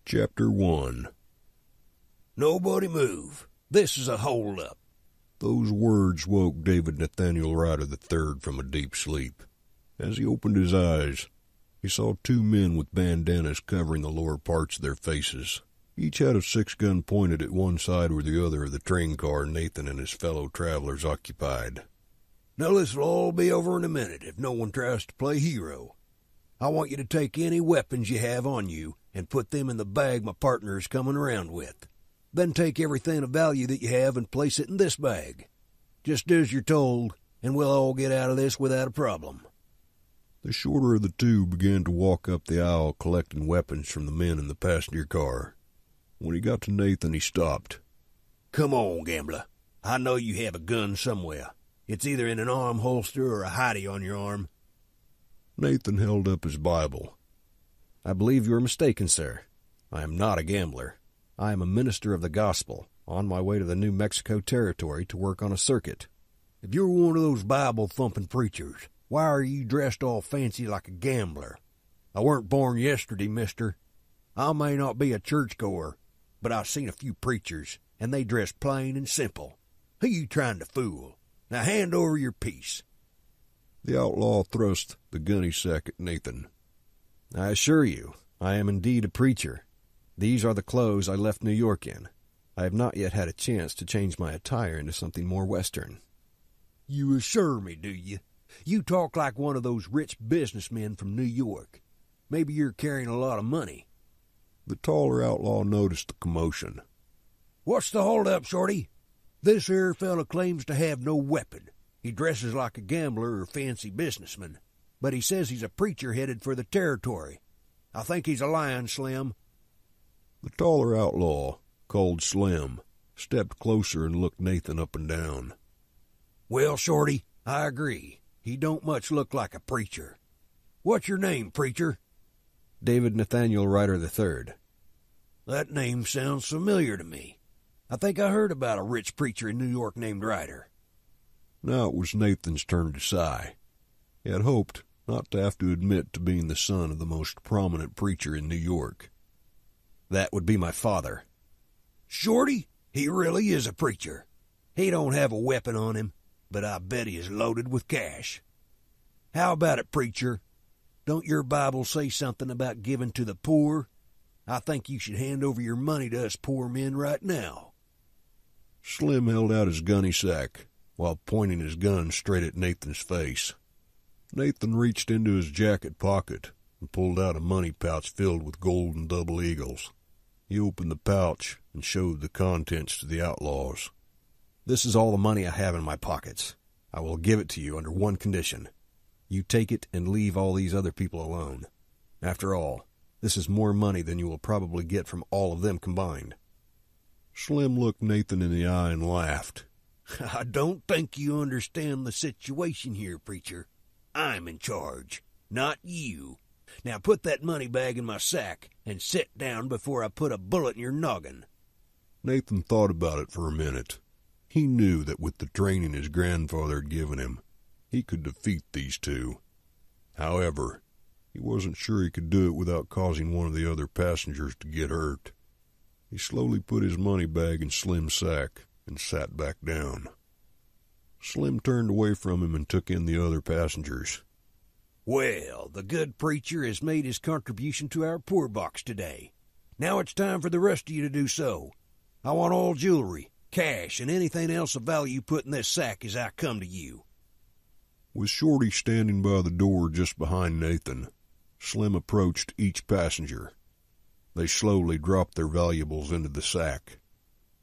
Chapter 1. Nobody move. This is a hold-up. Those words woke David Nathaniel Ryder III from a deep sleep. As he opened his eyes, he saw two men with bandanas covering the lower parts of their faces. Each had a 6-gun pointed at one side or the other of the train car Nathan and his fellow travelers occupied. Now this'll all be over in a minute if no one tries to play hero. I want you to take any weapons you have on you and put them in the bag my partner is coming around with. Then take everything of value that you have and place it in this bag. Just do as you're told, and we'll all get out of this without a problem. The shorter of the two began to walk up the aisle collecting weapons from the men in the passenger car. When he got to Nathan, he stopped. Come on, gambler. I know you have a gun somewhere. It's either in an arm holster or a hidey on your arm. Nathan held up his Bible. I believe you are mistaken, sir. I am not a gambler. I am a minister of the gospel, on my way to the New Mexico Territory to work on a circuit. If you're one of those Bible-thumping preachers, why are you dressed all fancy like a gambler? I weren't born yesterday, mister. I may not be a churchgoer, but I've seen a few preachers, and they dress plain and simple. Who you trying to fool? Now hand over your piece. The outlaw thrust the gunny sack at Nathan. I assure you, I am indeed a preacher. These are the clothes I left New York in. I have not yet had a chance to change my attire into something more Western. You assure me, do you? You talk like one of those rich businessmen from New York. Maybe you're carrying a lot of money. The taller outlaw noticed the commotion. What's the hold-up, Shorty? This here fella claims to have no weapon. He dresses like a gambler or fancy businessman, but he says he's a preacher headed for the territory. I think he's a lying, Slim. The taller outlaw, called Slim, stepped closer and looked Nathan up and down. Well, Shorty, I agree. He don't much look like a preacher. What's your name, preacher? David Nathaniel Ryder III. That name sounds familiar to me. I think I heard about a rich preacher in New York named Ryder. Now it was Nathan's turn to sigh. He had hoped not to have to admit to being the son of the most prominent preacher in New York. That would be my father. Shorty, he really is a preacher. He don't have a weapon on him, but I bet he is loaded with cash. How about it, preacher? Don't your Bible say something about giving to the poor? I think you should hand over your money to us poor men right now. Slim held out his gunny sack while pointing his gun straight at Nathan's face. Nathan reached into his jacket pocket and pulled out a money pouch filled with gold and double eagles. He opened the pouch and showed the contents to the outlaws. This is all the money I have in my pockets. I will give it to you under one condition. You take it and leave all these other people alone. After all, this is more money than you will probably get from all of them combined. Slim looked Nathan in the eye and laughed. I don't think you understand the situation here, preacher. I'm in charge, not you. Now put that money bag in my sack and sit down before I put a bullet in your noggin. Nathan thought about it for a minute. He knew that with the training his grandfather had given him, he could defeat these two. However, he wasn't sure he could do it without causing one of the other passengers to get hurt. He slowly put his money bag in Slim's sack and sat back down. Slim turned away from him and took in the other passengers. Well, the good preacher has made his contribution to our poor box today. Now it's time for the rest of you to do so. I want all jewelry, cash, and anything else of value put in this sack as I come to you. With Shorty standing by the door just behind Nathan, Slim approached each passenger. They slowly dropped their valuables into the sack.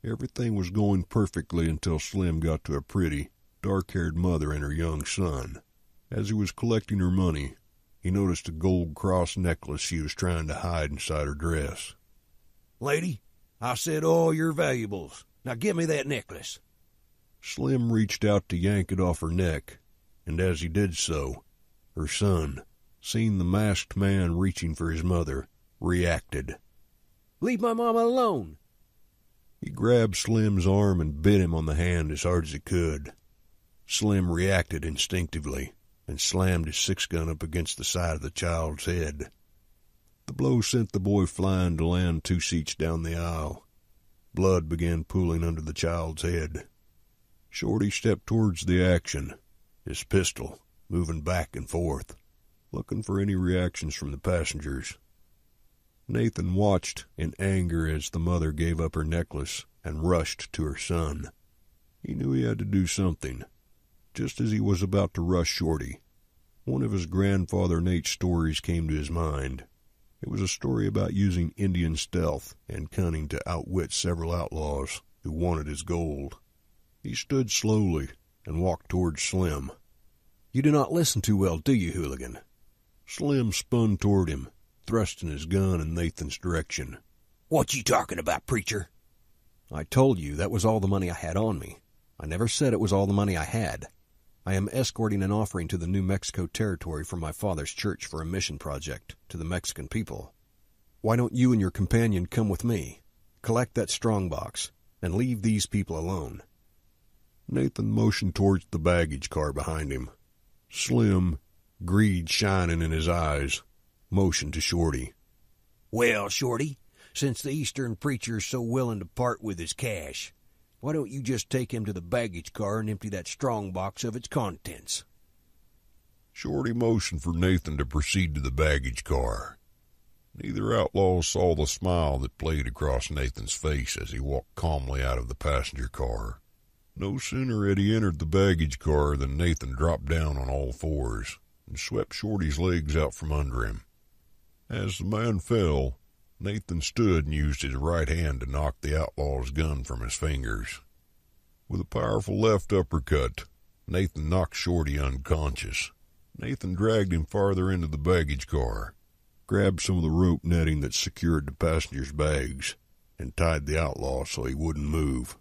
Everything was going perfectly until Slim got to a pretty, dark-haired mother and her young son. As he was collecting her money, he noticed a gold cross necklace she was trying to hide inside her dress. Lady, I said all your valuables. Now give me that necklace. Slim reached out to yank it off her neck, and as he did so, her son, seeing the masked man reaching for his mother, reacted. Leave my mama alone. He grabbed Slim's arm and bit him on the hand as hard as he could. Slim reacted instinctively and slammed his 6-gun up against the side of the child's head. The blow sent the boy flying to land 2 seats down the aisle. Blood began pooling under the child's head. Shorty stepped towards the action, his pistol moving back and forth, looking for any reactions from the passengers. Nathan watched in anger as the mother gave up her necklace and rushed to her son. He knew he had to do something. Just as he was about to rush Shorty, one of his grandfather Nate's stories came to his mind. It was a story about using Indian stealth and cunning to outwit several outlaws who wanted his gold. He stood slowly and walked towards Slim. "You do not listen too well, do you, hooligan?" Slim spun toward him, thrusting his gun in Nathan's direction. "What you talking about, preacher?" "I told you that was all the money I had on me. I never said it was all the money I had. I am escorting an offering to the New Mexico Territory from my father's church for a mission project to the Mexican people. Why don't you and your companion come with me, collect that strongbox, and leave these people alone?" Nathan motioned towards the baggage car behind him. Slim, greed shining in his eyes, motioned to Shorty. "Well, Shorty, since the Eastern preacher's so willing to part with his cash, why don't you just take him to the baggage car and empty that strongbox of its contents?" Shorty motioned for Nathan to proceed to the baggage car. Neither outlaw saw the smile that played across Nathan's face as he walked calmly out of the passenger car. No sooner had he entered the baggage car than Nathan dropped down on all fours and swept Shorty's legs out from under him. As the man fell, Nathan stood and used his right hand to knock the outlaw's gun from his fingers. With a powerful left uppercut, Nathan knocked Shorty unconscious. Nathan dragged him farther into the baggage car, grabbed some of the rope netting that secured the passengers' bags, and tied the outlaw so he wouldn't move.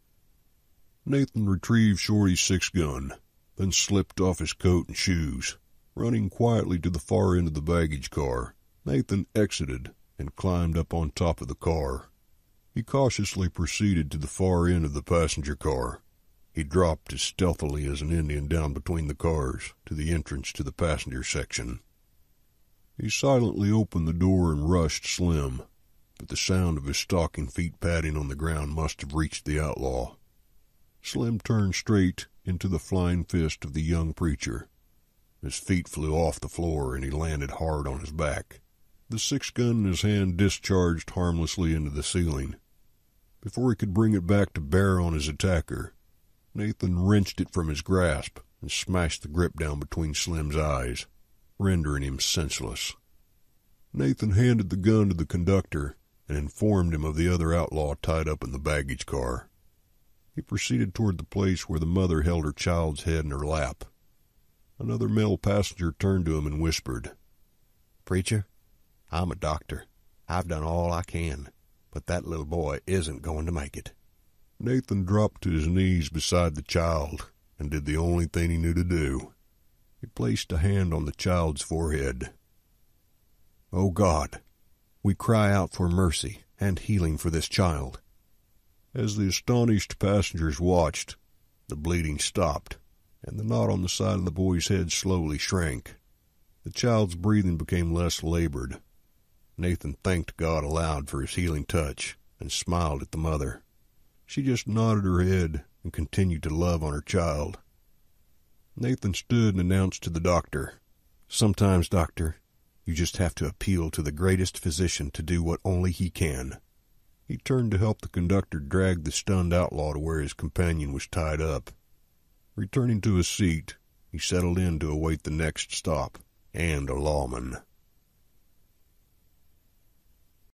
Nathan retrieved Shorty's 6-gun, then slipped off his coat and shoes. Running quietly to the far end of the baggage car, Nathan exited and climbed up on top of the car. He cautiously proceeded to the far end of the passenger car. He dropped as stealthily as an Indian down between the cars to the entrance to the passenger section. He silently opened the door and rushed Slim, but the sound of his stalking feet padding on the ground must have reached the outlaw. Slim turned straight into the flying fist of the young preacher. His feet flew off the floor and he landed hard on his back. The 6-gun in his hand discharged harmlessly into the ceiling. Before he could bring it back to bear on his attacker, Nathan wrenched it from his grasp and smashed the grip down between Slim's eyes, rendering him senseless. Nathan handed the gun to the conductor and informed him of the other outlaw tied up in the baggage car. He proceeded toward the place where the mother held her child's head in her lap. Another male passenger turned to him and whispered, "Preacher, I'm a doctor. I've done all I can, but that little boy isn't going to make it." Nathan dropped to his knees beside the child and did the only thing he knew to do. He placed a hand on the child's forehead. "Oh God, we cry out for mercy and healing for this child." As the astonished passengers watched, the bleeding stopped, and the knot on the side of the boy's head slowly shrank. The child's breathing became less labored. Nathan thanked God aloud for his healing touch and smiled at the mother. She just nodded her head and continued to love on her child. Nathan stood and announced to the doctor, "Sometimes, doctor, you just have to appeal to the greatest physician to do what only he can." He turned to help the conductor drag the stunned outlaw to where his companion was tied up. Returning to his seat, he settled in to await the next stop and a lawman.